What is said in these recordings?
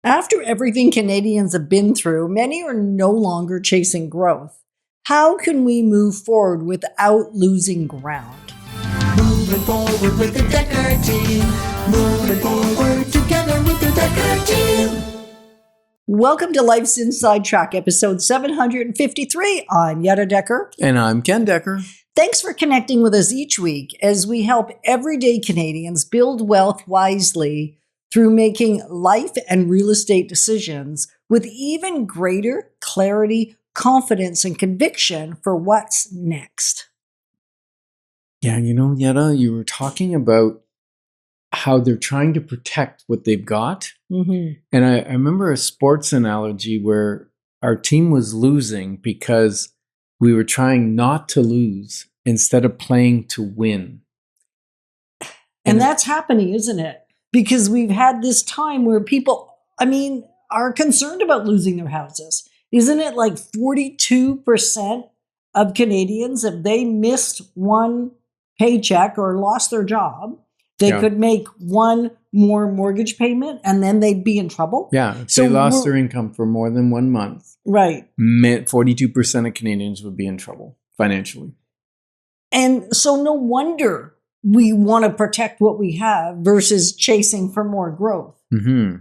After everything Canadians have been through, many are no longer chasing growth. How can we move forward without losing ground? Moving forward with the Dekker team. Moving forward together with the Dekker team. Welcome to Life's Inside Track, episode 753. I'm Yetta Dekker. And I'm Ken Dekker. Thanks for connecting with us each week as we help everyday Canadians build wealth wisely through making life and real estate decisions with even greater clarity, confidence, and conviction for what's next. Yeah, Yetta, you were talking about how they're trying to protect what they've got. Mm-hmm. And I remember a sports analogy where our team was losing because we were trying not to lose instead of playing to win. And that's happening, isn't it? Because we've had this time where people, are concerned about losing their houses. Isn't it like 42% of Canadians, if they missed one paycheck or lost their job, they could make one more mortgage payment and then they'd be in trouble? Yeah, if they lost their income for more than 1 month, right, 42% of Canadians would be in trouble financially. And so no wonder we want to protect what we have versus chasing for more growth. Mm-hmm.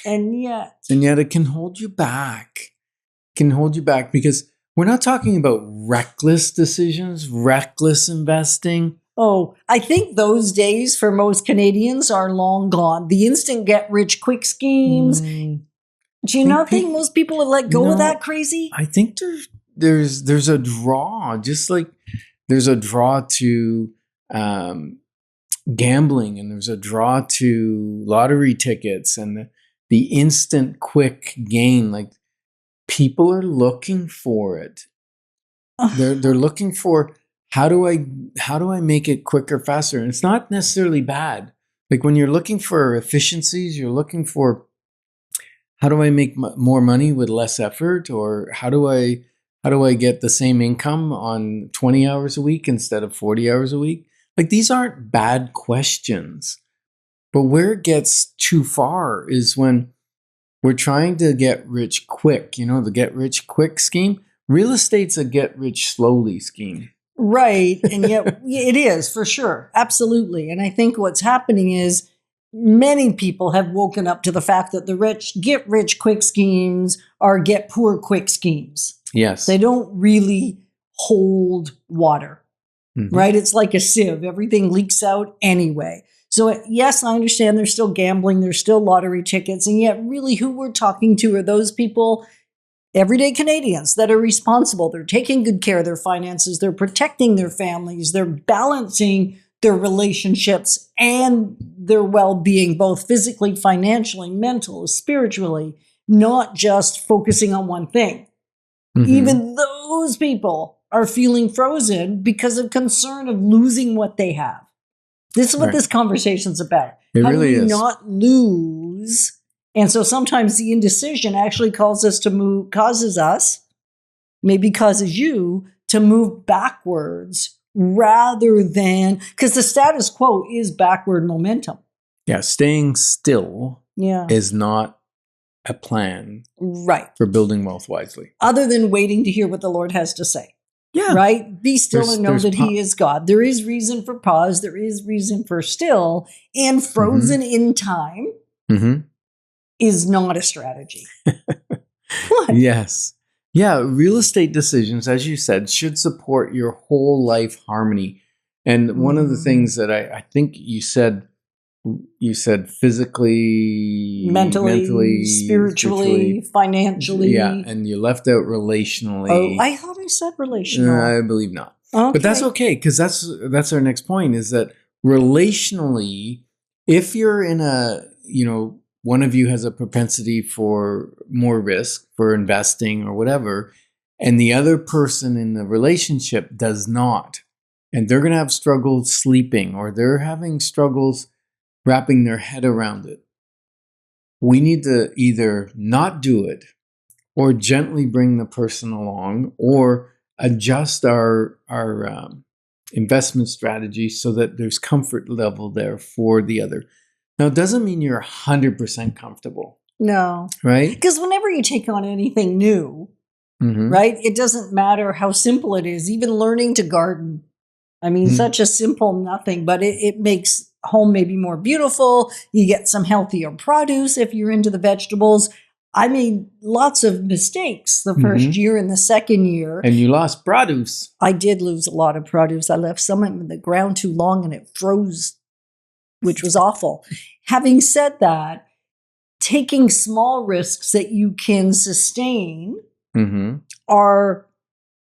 And yet it can hold you back. It can hold you back because we're not talking about reckless decisions, reckless investing. Oh, I think those days for most Canadians are long gone. The instant get-rich-quick schemes. Do you not think most people have let go of that crazy? I think there's a draw, just like there's a draw to gambling, and there's a draw to lottery tickets and the instant quick gain. Like, people are looking for it. They're looking for, how do I make it quicker, faster? And it's not necessarily bad. Like, when you're looking for efficiencies, you're looking for, how do I make more money with less effort? Or how do I get the same income on 20 hours a week instead of 40 hours a week? Like, these aren't bad questions. But where it gets too far is when we're trying to get rich quick, the get rich quick scheme. Real estate's a get rich slowly scheme. Right. And yet it is, for sure. Absolutely. And I think what's happening is many people have woken up to the fact that the get rich quick schemes are get poor quick schemes. Yes. They don't really hold water, right? It's like a sieve. Everything leaks out anyway. So yes, I understand there's still gambling, there's still lottery tickets, and yet really who we're talking to are those people, everyday Canadians, that are responsible. They're taking good care of their finances, they're protecting their families, they're balancing their relationships and their well-being, both physically, financially, mentally, spiritually, not just focusing on one thing. Even those people are feeling frozen because of concern of losing what they have. This is what this conversation's about. It How really do we is. not lose? And so sometimes the indecision actually causes us, maybe causes you to move backwards rather than, because the status quo is backward momentum. Yeah, staying still is not a plan for building wealth wisely. Other than waiting to hear what the Lord has to say. Yeah. Right? Be still and know that He is God. There is reason for pause. There is reason for still. And frozen in time is not a strategy. What? Yes. Yeah. Real estate decisions, as you said, should support your whole life harmony. And one of the things that I think you said physically, mentally, spiritually, financially. Yeah, and you left out relationally. Oh, I thought I said relational. I believe not. Okay. But that's okay, because that's our next point, is that relationally, if you're in one of you has a propensity for more risk, for investing or whatever, and the other person in the relationship does not, and they're going to have struggles sleeping, or they're having struggles wrapping their head around it. We need to either not do it or gently bring the person along, or adjust our investment strategy so that there's comfort level there for the other. Now, it doesn't mean you're 100% comfortable. No. right? Because whenever you take on anything new, Mhm. right, it doesn't matter how simple it is, even learning to garden. I mean, Mhm. such a simple nothing, but it makes home maybe more beautiful. You get some healthier produce if you're into the vegetables. I made lots of mistakes the first year and the second year. And you lost produce. I did lose a lot of produce. I left some in the ground too long and it froze, which was awful. Having said that, taking small risks that you can sustain Mhm. are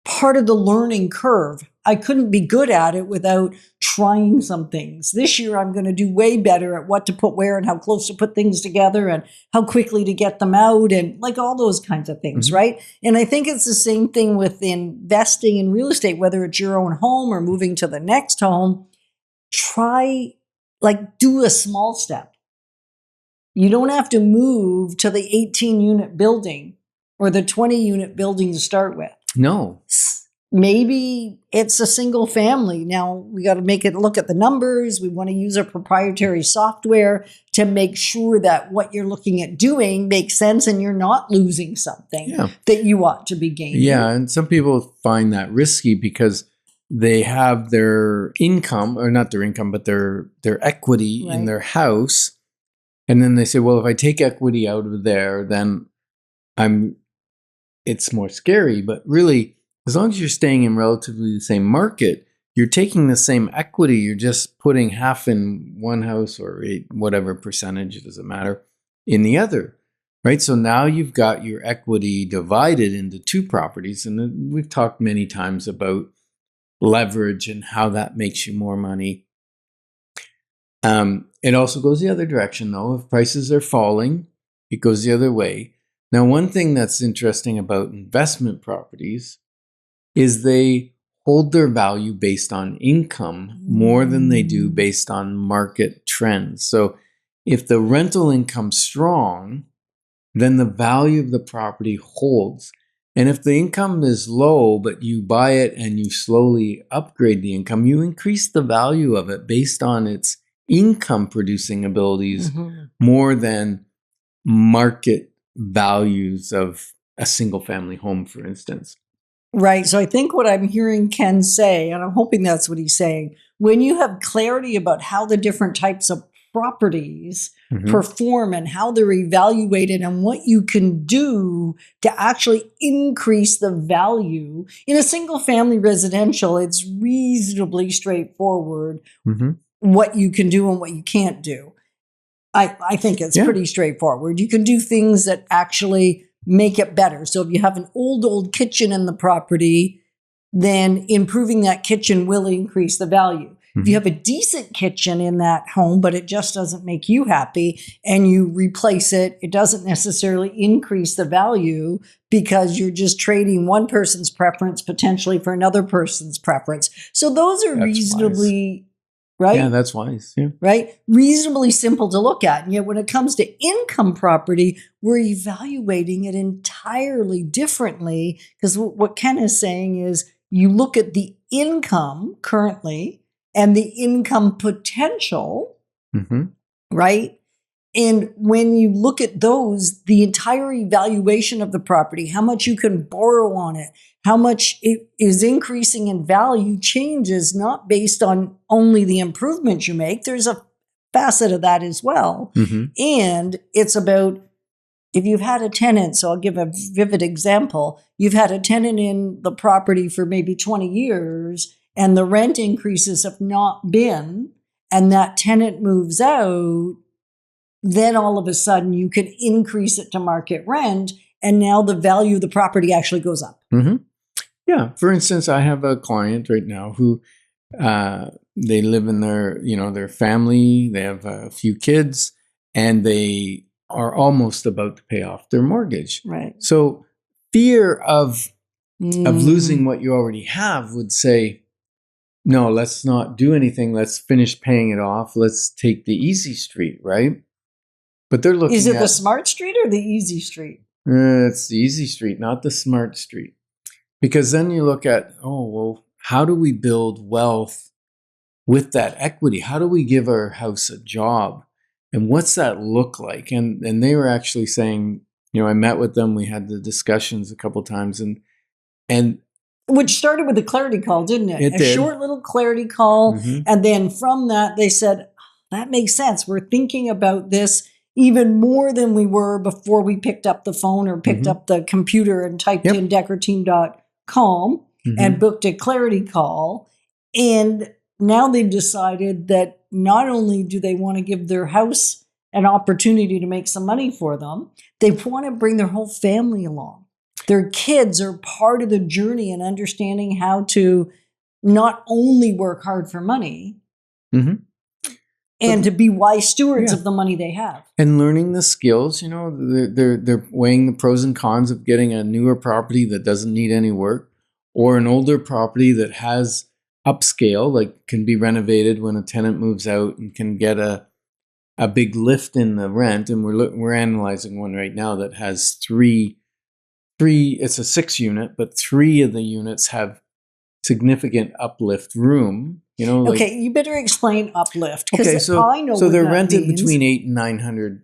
part of the learning curve. I couldn't be good at it without trying some things. This year, I'm going to do way better at what to put where and how close to put things together and how quickly to get them out and like all those kinds of things, Mhm. right? And I think it's the same thing with investing in real estate, whether it's your own home or moving to the next home. Try, like, do a small step. You don't have to move to the 18-unit building or the 20-unit building to start with. No. Maybe it's a single family. Now we got to make it look at the numbers. We want to use a proprietary software to make sure that what you're looking at doing makes sense and you're not losing something Yeah. that you ought to be gaining. Yeah, and some people find that risky because they have their income, or not their income, but their equity in Right. their house. And then they say, well, if I take equity out of there, then it's more scary. But really, as long as you're staying in relatively the same market, you're taking the same equity. You're just putting half in one house or whatever percentage, it doesn't matter, in the other, right? So now you've got your equity divided into two properties. And we've talked many times about leverage and how that makes you more money. It also goes the other direction, though. If prices are falling, it goes the other way. Now, one thing that's interesting about investment properties is they hold their value based on income more than they do based on market trends. So if the rental income's strong, then the value of the property holds. And if the income is low, but you buy it and you slowly upgrade the income, you increase the value of it based on its income producing abilities more than market values of a single family home, for instance. Right. So I think what I'm hearing Ken say, and I'm hoping that's what he's saying, when you have clarity about how the different types of properties perform and how they're evaluated and what you can do to actually increase the value in a single family residential, it's reasonably straightforward what you can do and what you can't do. I think it's pretty straightforward. You can do things that actually make it better. So if you have an old kitchen in the property, then improving that kitchen will increase the value. If you have a decent kitchen in that home, but it just doesn't make you happy and you replace it, it doesn't necessarily increase the value because you're just trading one person's preference potentially for another person's preference. So those are reasonably, right? Yeah, that's wise. Yeah. Right? Reasonably simple to look at. And yet when it comes to income property, we're evaluating it entirely differently because what Ken is saying is you look at the income currently and the income potential, right? And when you look at those, the entire evaluation of the property, how much you can borrow on it, how much it is increasing in value changes not based on only the improvements you make. There's a facet of that as well. And it's about if you've had a tenant, so I'll give a vivid example. You've had a tenant in the property for maybe 20 years and the rent increases have not been, and that tenant moves out, then all of a sudden you can increase it to market rent. And now the value of the property actually goes up. Yeah. For instance, I have a client right now who they live in their family. They have a few kids and they are almost about to pay off their mortgage. Right. So fear of losing what you already have would say, no, let's not do anything. Let's finish paying it off. Let's take the easy street, right? But they're looking at... Is it the smart street or the easy street? It's the easy street, not the smart street. Because then you look at, how do we build wealth with that equity? How do we give our house a job? And what's that look like? And they were actually saying, I met with them. We had the discussions a couple times, and which started with a clarity call, didn't it? It a did. short little clarity call. Mhm. And then from that, they said, that makes sense. We're thinking about this even more than we were before we picked up the phone or picked up the computer and typed in deckerteam.com and booked a clarity call. And now they've decided that not only do they want to give their house an opportunity to make some money for them, they want to bring their whole family along. Their kids are part of the journey and understanding how to not only work hard for money and to be wise stewards of the money they have. And learning the skills, they're weighing the pros and cons of getting a newer property that doesn't need any work, or an older property that has upscale, like can be renovated when a tenant moves out and can get a big lift in the rent. And we're analyzing one right now that has three. It's a 6-unit, but 3 of the units have significant uplift room. Okay, you better explain uplift, because I know so what they're that rented means. between $800 and $900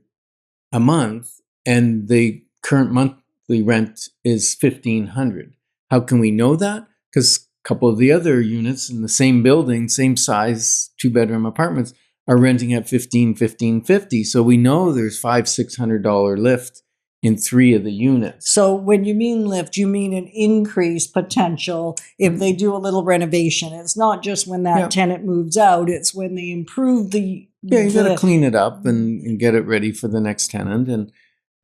a month, and the current monthly rent is $1,500. How can we know that? Because a couple of the other units in the same building, same size, 2-bedroom apartments, are renting at $1,550. So we know there's $500-$600 lift in 3 of the units. So when you mean lift, you mean an increase potential if they do a little renovation. It's not just when that tenant moves out, it's when they improve the... you got to clean it up and get it ready for the next tenant.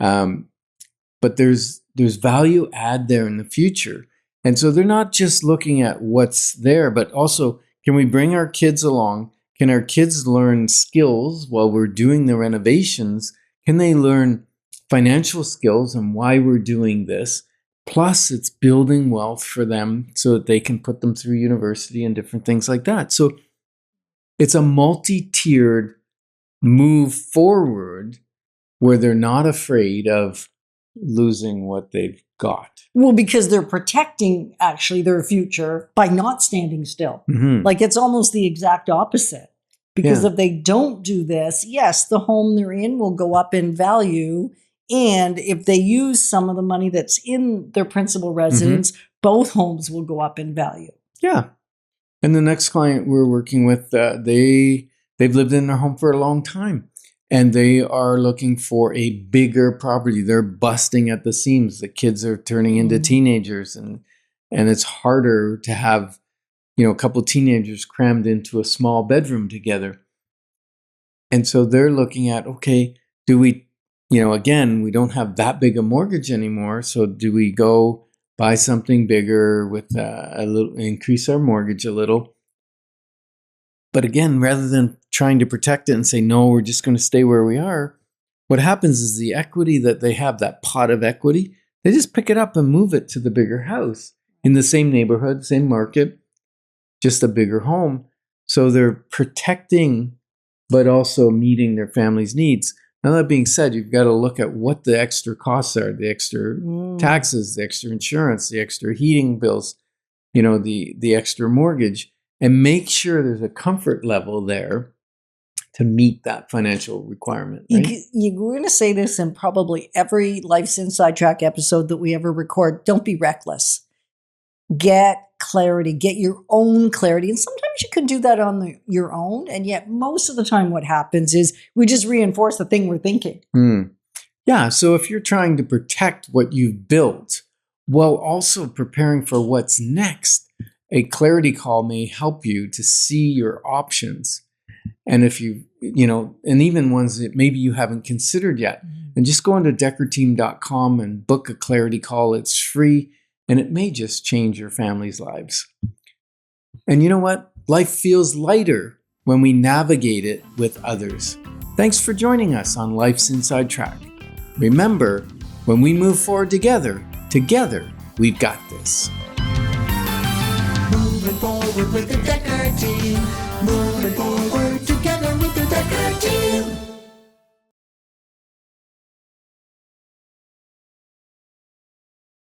And but there's value add there in the future. And so they're not just looking at what's there, but also, can we bring our kids along? Can our kids learn skills while we're doing the renovations? Can they learn financial skills and why we're doing this? Plus, it's building wealth for them so that they can put them through university and different things like that. So it's a multi-tiered move forward where they're not afraid of losing what they've got. Well, because they're protecting actually their future by not standing still. Like it's almost the exact opposite. Because if they don't do this, yes, the home they're in will go up in value. And if they use some of the money that's in their principal residence, both homes will go up in value. Yeah. And the next client we're working with, they've lived in their home for a long time. And they are looking for a bigger property. They're busting at the seams. The kids are turning into teenagers. And it's harder to have, a couple of teenagers crammed into a small bedroom together. And so they're looking at, okay, do we... again, we don't have that big a mortgage anymore. So do we go buy something bigger with a little, increase our mortgage a little? But again, rather than trying to protect it and say, no, we're just going to stay where we are, what happens is the equity that they have, that pot of equity, they just pick it up and move it to the bigger house in the same neighborhood, same market, just a bigger home. So they're protecting, but also meeting their family's needs. Now, that being said, you've got to look at what the extra costs are, the extra taxes, the extra insurance, the extra heating bills, the extra mortgage, and make sure there's a comfort level there to meet that financial requirement. Right? You're going to say this in probably every Life's Inside Track episode that we ever record. Don't be reckless. Get clarity, get your own clarity. And sometimes you can do that on your own. And yet most of the time what happens is we just reinforce the thing we're thinking. Yeah. So if you're trying to protect what you've built while also preparing for what's next, a clarity call may help you to see your options. And if and even ones that maybe you haven't considered yet, and just go into deckerteam.com and book a clarity call. It's free. And it may just change your family's lives. And you know what? Life feels lighter when we navigate it with others. Thanks for joining us on Life's Inside Track. Remember, when we move forward together, we've got this. Moving forward with the Dekker team. Moving forward together with the Dekker team.